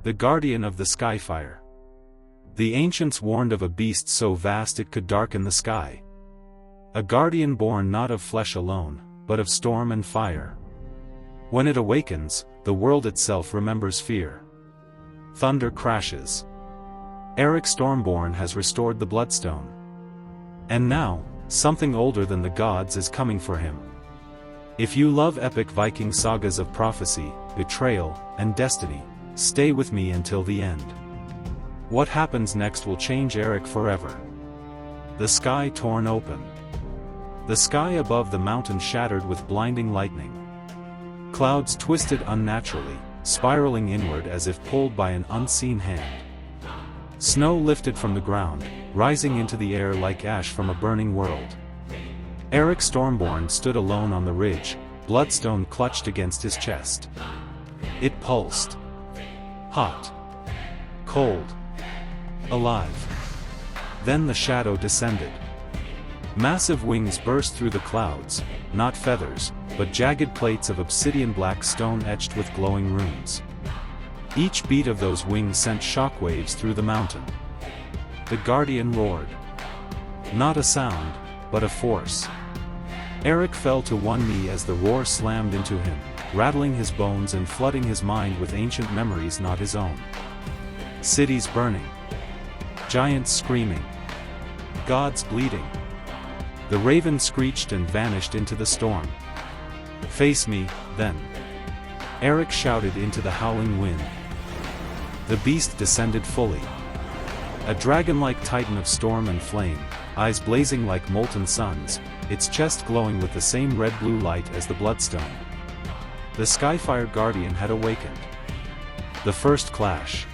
The guardian of the skyfire. The ancients warned of a beast so vast it could darken the sky. A guardian born not of flesh alone, but of storm and fire. When it awakens, the world itself remembers fear. Thunder crashes. Erik Stormborn has restored the Bloodstone. And now, something older than the gods is coming for him. If you love epic Viking sagas of prophecy, betrayal, and destiny, stay with me until the end. What happens next will change Erik forever. The sky torn open. The sky above the mountain shattered with blinding lightning. Clouds twisted unnaturally, spiraling inward as if pulled by an unseen hand. Snow lifted from the ground, rising into the air like ash from a burning world. Erik Stormborn stood alone on the ridge, Bloodstone clutched against his chest. It pulsed. Hot. Cold. Alive. Then the shadow descended. Massive wings burst through the clouds, not feathers, but jagged plates of obsidian black stone etched with glowing runes. Each beat of those wings sent shockwaves through the mountain. The guardian roared. Not a sound, but a force. Erik fell to one knee as the roar slammed into him, rattling his bones and flooding his mind with ancient memories not his own. Cities burning. Giants screaming. Gods bleeding. The raven screeched and vanished into the storm. "Face me, then." Erik shouted into the howling wind. The beast descended fully. A dragon-like titan of storm and flame, eyes blazing like molten suns, its chest glowing with the same red-blue light as the Bloodstone. The Skyfire Guardian had awakened. The first clash.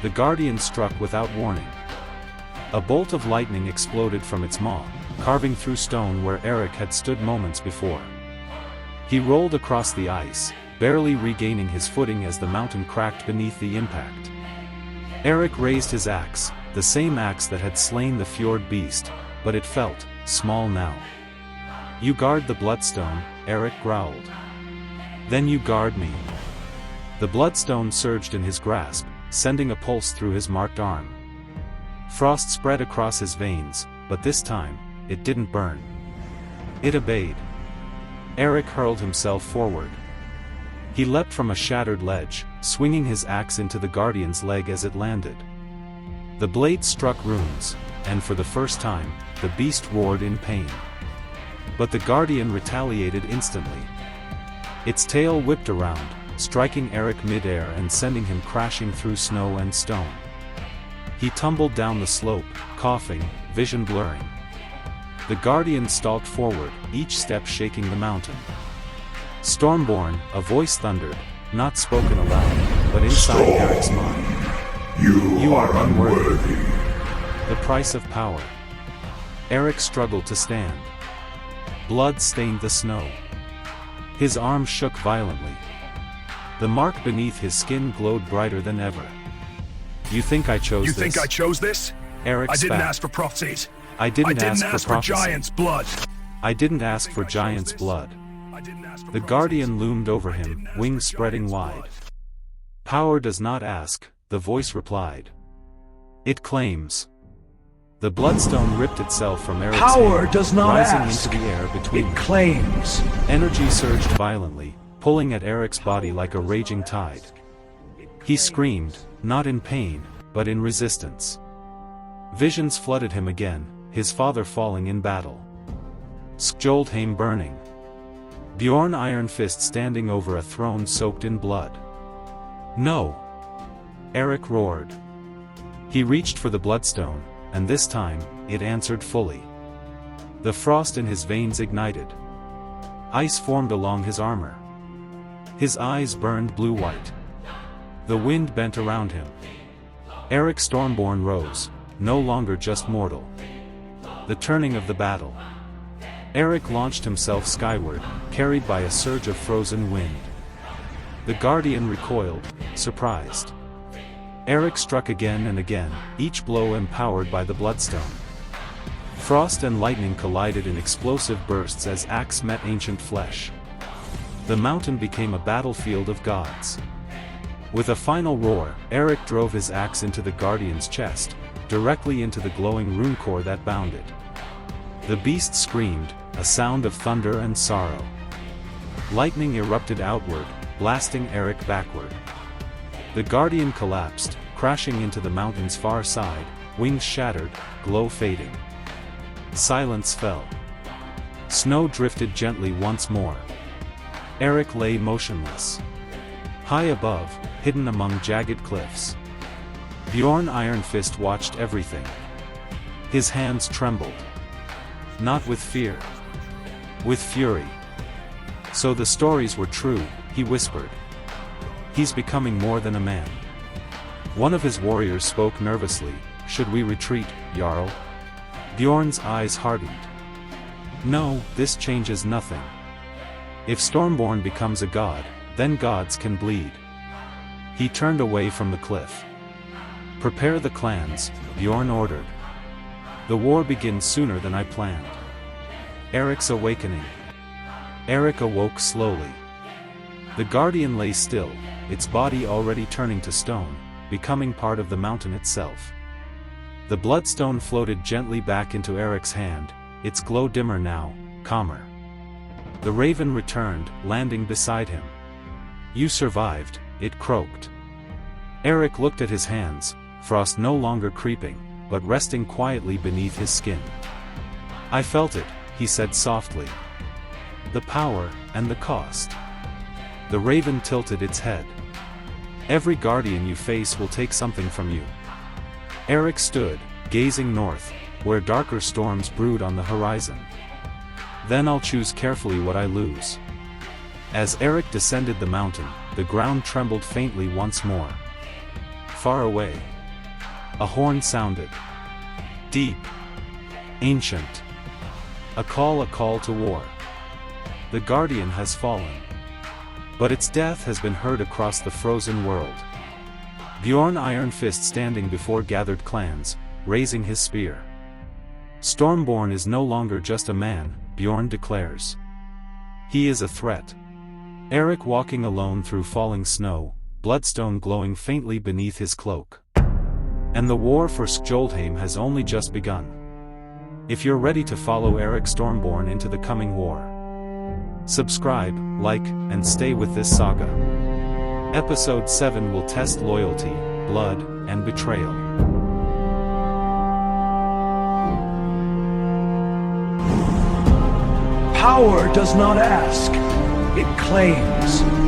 The Guardian struck without warning. A bolt of lightning exploded from its maw, carving through stone where Erik had stood moments before. He rolled across the ice, barely regaining his footing as the mountain cracked beneath the impact. Erik raised his axe, the same axe that had slain the fjord beast, but it felt small now. "You guard the Bloodstone," Erik growled. "Then you guard me." The Bloodstone surged in his grasp, sending a pulse through his marked arm. Frost spread across his veins, but this time, it didn't burn. It obeyed. Erik hurled himself forward. He leapt from a shattered ledge, swinging his axe into the Guardian's leg as it landed. The blade struck runes, and for the first time, the beast roared in pain. But the Guardian retaliated instantly. Its tail whipped around, striking Erik mid-air and sending him crashing through snow and stone. He tumbled down the slope, coughing, vision blurring. The Guardian stalked forward, each step shaking the mountain. "Stormborn," a voice thundered, not spoken aloud, but inside Erik's mind. You are unworthy. The price of power. Erik struggled to stand. Blood stained the snow. His arm shook violently. The mark beneath his skin glowed brighter than ever. "You think I chose this?" You think I chose this? Erik I didn't spat. ask for prophecies. I didn't ask for prophecy. giants' blood. I didn't ask for giants' blood. The Guardian loomed over him, wings spreading wide. "Power does not ask," the voice replied. "It claims." The Bloodstone ripped itself from Erik's Power hand, does not rising ask. into the air between It them. claims. Energy surged violently, pulling at Erik's body like a raging tide. He screamed, not in pain, but in resistance. Visions flooded him again, his father falling in battle. Skjoldheim burning. Bjorn Ironfist standing over a throne soaked in blood. "No!" Erik roared. He reached for the Bloodstone, and this time, it answered fully. The frost in his veins ignited. Ice formed along his armor. His eyes burned blue-white. The wind bent around him. Erik Stormborn rose, no longer just mortal. The turning of the battle. Erik launched himself skyward, carried by a surge of frozen wind. The Guardian recoiled, surprised. Erik struck again and again, each blow empowered by the Bloodstone. Frost and lightning collided in explosive bursts as axe met ancient flesh. The mountain became a battlefield of gods. With a final roar, Erik drove his axe into the Guardian's chest, directly into the glowing rune core that bound it. The beast screamed, a sound of thunder and sorrow. Lightning erupted outward, blasting Erik backward. The Guardian collapsed, crashing into the mountain's far side, wings shattered, glow fading. Silence fell. Snow drifted gently once more. Erik lay motionless. High above, hidden among jagged cliffs. Bjorn Iron Fist watched everything. His hands trembled. Not with fear. With fury. So the stories were true, he whispered. He's becoming more than a man. One of his warriors spoke nervously. Should we retreat, Jarl? Bjorn's eyes hardened. No, this changes nothing. If Stormborn becomes a god, then gods can bleed. He turned away from the cliff. Prepare the clans, Bjorn ordered. The war begins sooner than I planned. Erik's awakening. Erik awoke slowly. The Guardian lay still, its body already turning to stone, becoming part of the mountain itself. The Bloodstone floated gently back into Erik's hand, its glow dimmer now, calmer. The raven returned, landing beside him. You survived, it croaked. Erik looked at his hands, frost no longer creeping, but resting quietly beneath his skin. I felt it, he said softly. The power, and the cost. The raven tilted its head. Every guardian you face will take something from you. Erik stood, gazing north, where darker storms brewed on the horizon. Then I'll choose carefully what I lose. As Erik descended the mountain, the ground trembled faintly once more. Far away. A horn sounded. Deep. Ancient. A call to war. The Guardian has fallen. But its death has been heard across the frozen world. Bjorn Iron Fist standing before gathered clans, raising his spear. Stormborn is no longer just a man, Bjorn declares. He is a threat. Erik walking alone through falling snow, Bloodstone glowing faintly beneath his cloak. And the war for Skjoldheim has only just begun. If you're ready to follow Erik Stormborn into the coming war, subscribe, like, and stay with this saga. Episode 7 will test loyalty, blood, and betrayal. Power does not ask, it claims.